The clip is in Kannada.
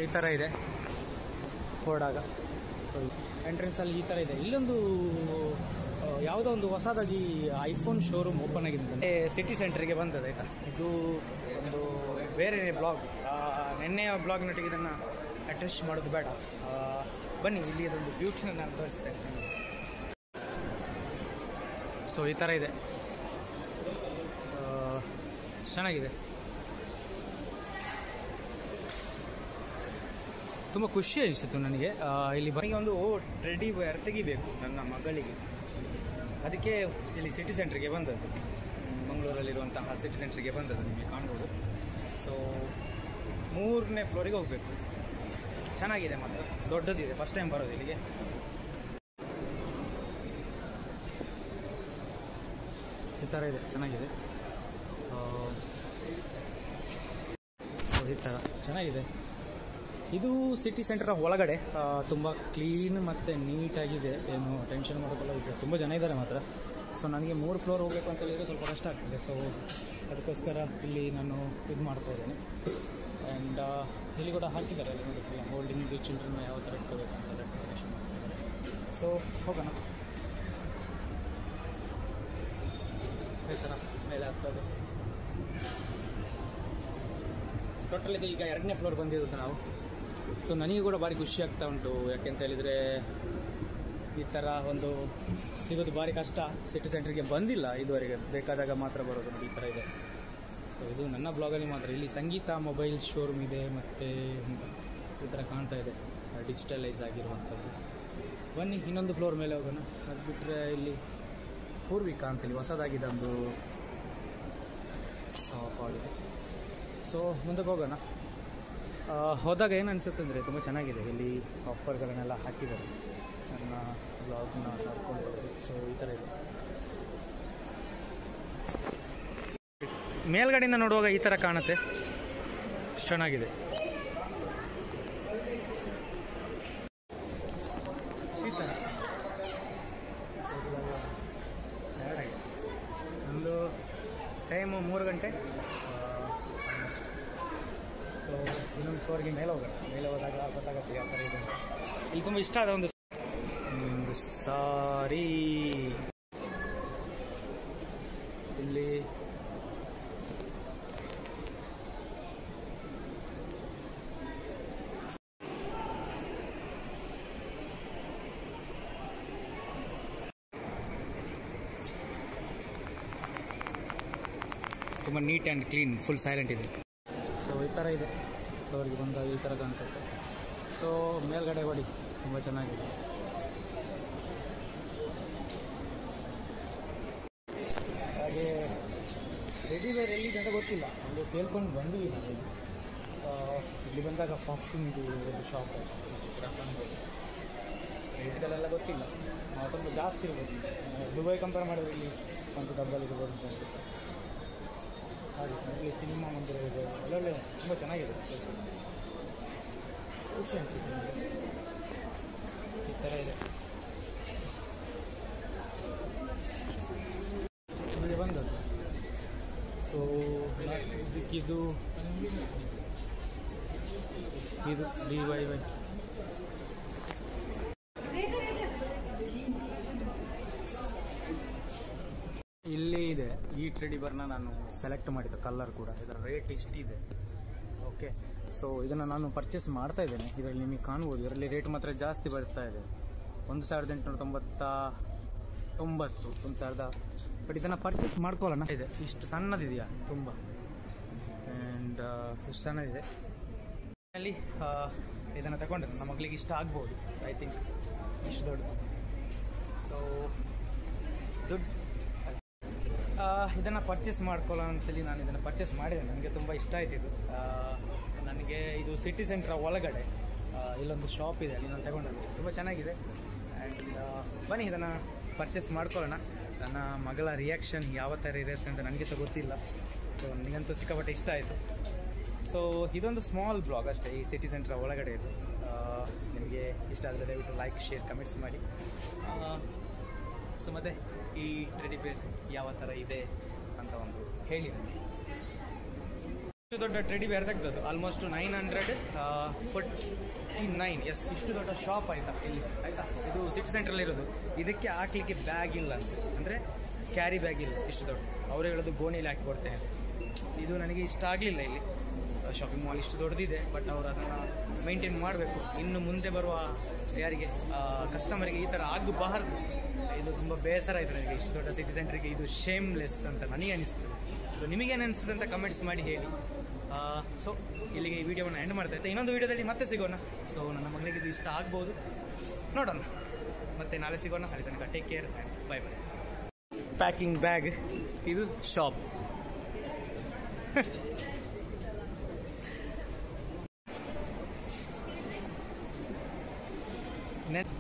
ಈ ಥರ ಇದೆ ಹೊರಡಾಗ. ಸೊ ಎಂಟ್ರೆನ್ಸಲ್ಲಿ ಈ ಥರ ಇದೆ. ಇಲ್ಲೊಂದು ಯಾವುದೋ ಒಂದು ಹೊಸದಾಗಿ ಐಫೋನ್ ಶೋರೂಮ್ ಓಪನ್ ಆಗಿದೆ ಸಿಟಿ ಸೆಂಟ್ರಿಗೆ ಬಂದದೆ ಆಯಿತಾ. ಇದು ಒಂದು ಬೇರೆ ಬ್ಲಾಗ್, ನಿನ್ನೆಯ ಬ್ಲಾಗ್ನೊಟ್ಟಿಗೆ ಇದನ್ನು ಅಟ್ಯಾಚ್ ಮಾಡೋದು ಬೇಡ. ಬನ್ನಿ ಇಲ್ಲಿ ಇದೊಂದು ಬ್ಯೂಟಿನ ನಾನು ತೋರಿಸ್ತೇನೆ. ಸೊ ಈ ಥರ ಇದೆ, ಚೆನ್ನಾಗಿದೆ, ತುಂಬ ಖುಷಿ ಅನಿಸಿತು ನನಗೆ. ಇಲ್ಲಿ ಬನ್ನಿ ಒಂದು ಟೆಡಿ ಬೇರ್ ತೆಗಿಬೇಕು ನನ್ನ ಮಗಳಿಗೆ, ಅದಕ್ಕೆ ಇಲ್ಲಿ ಸಿಟಿ ಸೆಂಟ್ರಿಗೆ ಬಂದದ್ದು, ಮಂಗಳೂರಲ್ಲಿರುವಂತಹ ಸಿಟಿ ಸೆಂಟ್ರಿಗೆ ಬಂದದ್ದು, ನಿಮಗೆ ಕಾಣ್ಬೋದು. ಸೊ 3ನೇ ಫ್ಲೋರಿಗೆ ಹೋಗಬೇಕು. ಚೆನ್ನಾಗಿದೆ, ಮಾತ್ರ ದೊಡ್ಡದಿದೆ, ಫಸ್ಟ್ ಟೈಮ್ ಬರೋದು ಇಲ್ಲಿಗೆ. ಈ ಥರ ಇದೆ, ಚೆನ್ನಾಗಿದೆ. ಸೊ ಈ ಥರ ಚೆನ್ನಾಗಿದೆ. ಇದು ಸಿಟಿ ಸೆಂಟರ್ ಒಳಗಡೆ ತುಂಬ ಕ್ಲೀನ್ ಮತ್ತು ನೀಟಾಗಿದೆ, ಏನು ಟೆನ್ಷನ್ ಮಾಡೋದಲ್ಲ. ಇದೆ ತುಂಬ ಜನ ಇದ್ದಾರೆ ಮಾತ್ರ. ಸೊ ನನಗೆ 3 ಫ್ಲೋರ್ ಹೋಗಬೇಕು ಅಂತ ಹೇಳಿದರೆ ಸ್ವಲ್ಪ ಕಷ್ಟ ಆಗ್ತದೆ. ಸೊ ಅದಕ್ಕೋಸ್ಕರ ಇಲ್ಲಿ ನಾನು ಇದು ಮಾಡ್ಕೋದೇನೆ. ಆ್ಯಂಡ್ ಇಲ್ಲಿ ಕೂಡ ಹಾಕಿದ್ದಾರೆ, ಅಲ್ಲಿ ನೋಡಿಲ್ಲ, ಹೋಲ್ಡಿಂಗ್ ದಿ ಚಿಲ್ಡ್ರನ್ ಯಾವ ಥರ ಇಟ್ಕೋಬೇಕಂತ ಡೆಕೋರೇಷನ್ ಮಾಡಿದ್ದಾರೆ. ಸೊ ಹೋಗೋಣ. ಈ ಥರ ಮೇಲೆ ಆಗ್ತದೆ. ಟೋಟಲ್ ಇದು ಈಗ 2ನೇ ಫ್ಲೋರ್ ಬಂದಿರೋದು ನಾವು. ಸೊ ನನಗೆ ಕೂಡ ಭಾರಿ ಖುಷಿ ಆಗ್ತಾ ಉಂಟು, ಯಾಕೆಂತ ಹೇಳಿದರೆ ಈ ಥರ ಒಂದು ಸಿಗೋದು ಭಾರಿ ಕಷ್ಟ. ಸಿಟಿ ಸೆಂಟ್ರಿಗೆ ಬಂದಿಲ್ಲ ಇದುವರೆಗೆ, ಬೇಕಾದಾಗ ಮಾತ್ರ ಬರೋದು. ನೋಡಿ ಈ ಥರ ಇದೆ. ಸೊ ಇದು ನನ್ನ ಬ್ಲಾಗಲ್ಲಿ ಮಾತ್ರ. ಇಲ್ಲಿ ಸಂಗೀತ ಮೊಬೈಲ್ ಶೋರೂಮ್ ಇದೆ, ಮತ್ತು ಈ ಥರ ಕಾಣ್ತಾ ಇದೆ, ಡಿಜಿಟಲೈಸ್ ಆಗಿರುವಂಥದ್ದು. ಬನ್ನಿ ಇನ್ನೊಂದು ಫ್ಲೋರ್ ಮೇಲೆ ಹೋಗೋಣ. ಅದು ಬಿಟ್ಟರೆ ಇಲ್ಲಿ ಪೂರ್ವಿಕಾ ಅಂತೇಳಿ ಹೊಸದಾಗಿದೆ ಒಂದು ಶಾಪ್ ಆಗಿದೆ. ಸೊ ಮುಂದಕ್ಕೆ ಹೋಗೋಣ. ಹೋದಾಗ ಏನು ಅನಿಸುತ್ತೆ ಅಂದರೆ ತುಂಬ ಚೆನ್ನಾಗಿದೆ. ಇಲ್ಲಿ ಆಫರ್ಗಳನ್ನೆಲ್ಲ ಹಾಕಿದ್ದಾರೆ, ನನ್ನ ಬ್ಲಾಗ್ನ ನೋಡ್ಕೊಂಡು. ಸೊ ಈ ಥರ ಇದೆ. ಮೇಲ್ಗಡೆಯಿಂದ ನೋಡುವಾಗ ಈ ಥರ ಕಾಣುತ್ತೆ, ಚೆನ್ನಾಗಿದೆ. ಈ ಥರ ಒಂದು ಟೈಮು 3 ಗಂಟೆ. ಸೊ ಇನ್ನೊಂದು ಫ್ಲೋರ್ಗೆ ಮೇಲೆ ಹೋಗೋಣ. ಮೇಲೆ ಹೋದಾಗ ಗೊತ್ತಾಗುತ್ತೆ ಯಾವ ಥರ ಇದೆ. ಇಲ್ಲಿ ತುಂಬ ಇಷ್ಟ ಆದ ಒಂದು ಸಾರಿ, ಇಲ್ಲಿ ತುಂಬ neat and clean, full silent ಇದೆ. ಸೊ ಈ ಥರ ಇದೆ. ಫ್ಲೋರಿಗೆ ಬಂದಾಗ ಈ ಥರ ಕಾಣಿಸುತ್ತೆ. ಸೊ ಮೇಲ್ಗಡೆ ಹೊಡಿ, ತುಂಬ ಚೆನ್ನಾಗಿದೆ. ಹಾಗೆ ರೆಡಿವೇರ್ ಎಲ್ಲಿದೆ ಅಂತ ಗೊತ್ತಿಲ್ಲ, ಅಲ್ಲಿ ಕೇಳ್ಕೊಂಡು ಬಂದ್ವಿ ನಾವು. ಇಲ್ಲಿ ಬಂದಾಗ ಫಾಸ್ಟಿಂಗ್ ಶಾಪ್ ಕಾಣ್ಬೋದು. ರೇಟ್ಗಳೆಲ್ಲ ಗೊತ್ತಿಲ್ಲ, ಸ್ವಲ್ಪ ಜಾಸ್ತಿ ಇರ್ಬೋದು. ದುಬೈ ಕಂಪೇರ್ ಮಾಡಿದ್ರೆ ಇಲ್ಲಿ ಒಂದು ಡಬ್ಬಲ್ ಇರ್ಬೋದು ಅಂತ ಅನಿಸುತ್ತೆ. ಹಾಗೆ ಇಲ್ಲಿ ಸಿನಿಮಾ ಮಂದಿರ ಇದೆ, ಒಳ್ಳೊಳ್ಳೆ ತುಂಬ ಚೆನ್ನಾಗಿದೆ. ಖುಷಿ ಅನಿಸುತ್ತೆ ನನಗೆ. ಈ ಥರ ಇದೆ. ಇಲ್ಲಿ ಬಂದದ್ದು. ಸೊ ಇದಕ್ಕಿದು ಇದು DIY. ಇಲ್ಲಿ ಇದೆ ಈ ಟೆಡಿ ಬರ್ನ ನಾನು ಸೆಲೆಕ್ಟ್ ಮಾಡಿದ್ದು ಕಲರ್ ಕೂಡ. ಇದರ ರೇಟ್ ಇಷ್ಟಿದೆ. ಓಕೆ, ಸೊ ಇದನ್ನು ನಾನು ಪರ್ಚೇಸ್ ಮಾಡ್ತಾ ಇದ್ದೇನೆ. ಇದರಲ್ಲಿ ನಿಮಗೆ ಕಾಣ್ಬೋದು, ಇದರಲ್ಲಿ ರೇಟ್ ಮಾತ್ರ ಜಾಸ್ತಿ ಬರ್ತಾ ಇದೆ. 1899, 1000. ಬಟ್ ಇದನ್ನು ಪರ್ಚೇಸ್ ಮಾಡ್ಕೊಳ್ಳೋಣ. ಇದೆ ಇಷ್ಟು ಸಣ್ಣದಿದೆಯಾ ತುಂಬ, ಆ್ಯಂಡ್ ಇಷ್ಟು ಸಣ್ಣದಿದೆ. ಅಲ್ಲಿ ಇದನ್ನು ತಗೊಂಡ್ರೆ ನಮ್ಮ ಮಗಳಿಗೆ ಇಷ್ಟ ಆಗ್ಬೋದು, ಐ ಥಿಂಕ್. ಇಷ್ಟು ದೊಡ್ಡದು. ಸೊ ದುಡ್ಡು ಇದನ್ನು ಪರ್ಚೇಸ್ ಮಾಡ್ಕೊಳ್ಳೋಣ ಅಂತೇಳಿ ನಾನು ಇದನ್ನು ಪರ್ಚೇಸ್ ಮಾಡಿದೆ. ನನಗೆ ತುಂಬ ಇಷ್ಟ ಆಯ್ತು ಇದು. ನನಗೆ ಇದು ಸಿಟಿ ಸೆಂಟ್ರ ಒಳಗಡೆ ಇಲ್ಲೊಂದು ಶಾಪ್ ಇದೆ, ಅಲ್ಲಿ ನಾನು ತಗೊಂಡದ್ದು. ತುಂಬ ಚೆನ್ನಾಗಿದೆ. ಆ್ಯಂಡ್ ಬನ್ನಿ ಇದನ್ನು ಪರ್ಚೇಸ್ ಮಾಡ್ಕೊಳ್ಳೋಣ. ನನ್ನ ಮಗಳ ರಿಯಾಕ್ಷನ್ ಯಾವ ಥರ ಇರುತ್ತೆ ಅಂತ ನನಗೆ ಸಹ ಗೊತ್ತಿಲ್ಲ. ಸೊ ನನಗಂತೂ ಸಿಕ್ಕಾಪಟ್ಟೆ ಇಷ್ಟ ಆಯಿತು. ಸೊ ಇದೊಂದು ಸ್ಮಾಲ್ ಬ್ಲಾಗ್ ಅಷ್ಟೇ, ಈ ಸಿಟಿ ಸೆಂಟ್ರ ಒಳಗಡೆ ಇದು. ನಿಮಗೆ ಇಷ್ಟ ಆದರೆ ದಯವಿಟ್ಟು ಲೈಕ್, ಶೇರ್, ಕಮೆಂಟ್ಸ್ ಮಾಡಿ. ಸೊ ಮತ್ತು ಈ ಟೆಡಿ ಬೇರ್ ಯಾವ ಥರ ಇದೆ ಅಂತ ಒಂದು ಹೇಳಿ ನನಗೆ. ಇಷ್ಟು ದೊಡ್ಡ ಟೆಡಿ ಬೇರ್ ತೆಗ್ದದ್ದು ಆಲ್ಮೋಸ್ಟ್ 949. ಎಸ್, ಇಷ್ಟು ದೊಡ್ಡ ಶಾಪ್ ಆಯ್ತಾ ಇಲ್ಲಿ ಆಯ್ತಾ. ಇದು ಸಿಟಿ ಸೆಂಟ್ರಲ್ಲಿ ಇರೋದು. ಇದಕ್ಕೆ ಹಾಕ್ಲಿಕ್ಕೆ ಬ್ಯಾಗ್ ಇಲ್ಲ ಅಂದರೆ ಕ್ಯಾರಿ ಬ್ಯಾಗ್ ಇಲ್ಲ ಇಷ್ಟು ದೊಡ್ಡ. ಅವರು ಹೇಳೋದು ಗೋಣಿಯಲ್ಲಿ ಹಾಕಿ ಕೊಡ್ತೇನೆ. ಇದು ನನಗೆ ಇಷ್ಟ ಆಗಲಿಲ್ಲ. ಇಲ್ಲಿ ಶಾಪಿಂಗ್ ಮಾಲ್ ಇಷ್ಟು ದೊಡ್ಡದಿದೆ, ಬಟ್ ಅವರು ಅದನ್ನು ಮೇಂಟೈನ್ ಮಾಡಬೇಕು. ಇನ್ನು ಮುಂದೆ ಬರುವ ಯಾರಿಗೆ ಕಸ್ಟಮರಿಗೆ ಈ ಥರ ಆಗಬಾರ್ದು. ಇದು ತುಂಬ ಬೇಸರ ಇದೆ ನನಗೆ. ಇಷ್ಟು ದೊಡ್ಡ ಸಿಟಿ ಸೆಂಟ್ರಿಗೆ ಇದು ಶೇಮ್ಲೆಸ್ ಅಂತ ನನಗೆ ಅನಿಸ್ತದೆ. ಸೊ ನಿಮಗೇನು ಅನಿಸ್ತದೆ ಅಂತ ಕಮೆಂಟ್ಸ್ ಮಾಡಿ ಹೇಳಿ. ಸೊ ಇಲ್ಲಿಗೆ ಈ ವಿಡಿಯೋವನ್ನು ಎಂಡ್ ಮಾಡ್ತಾ ಇದ್ದೆ. ಇನ್ನೊಂದು ವಿಡಿಯೋದಲ್ಲಿ ಮತ್ತೆ ಸಿಗೋಣ. ಸೊ ನನ್ನ ಮಗಳಿಗೆ ಇದು ಇಷ್ಟ ಆಗ್ಬೋದು, ನೋಡೋಣ. ಮತ್ತೆ ನಾಳೆ ಸಿಗೋಣ. ಅಲ್ಲಿ ತನಕ take care, bye bye. Packing bag, ಇದು ಶಾಪ್. ನೆಟ್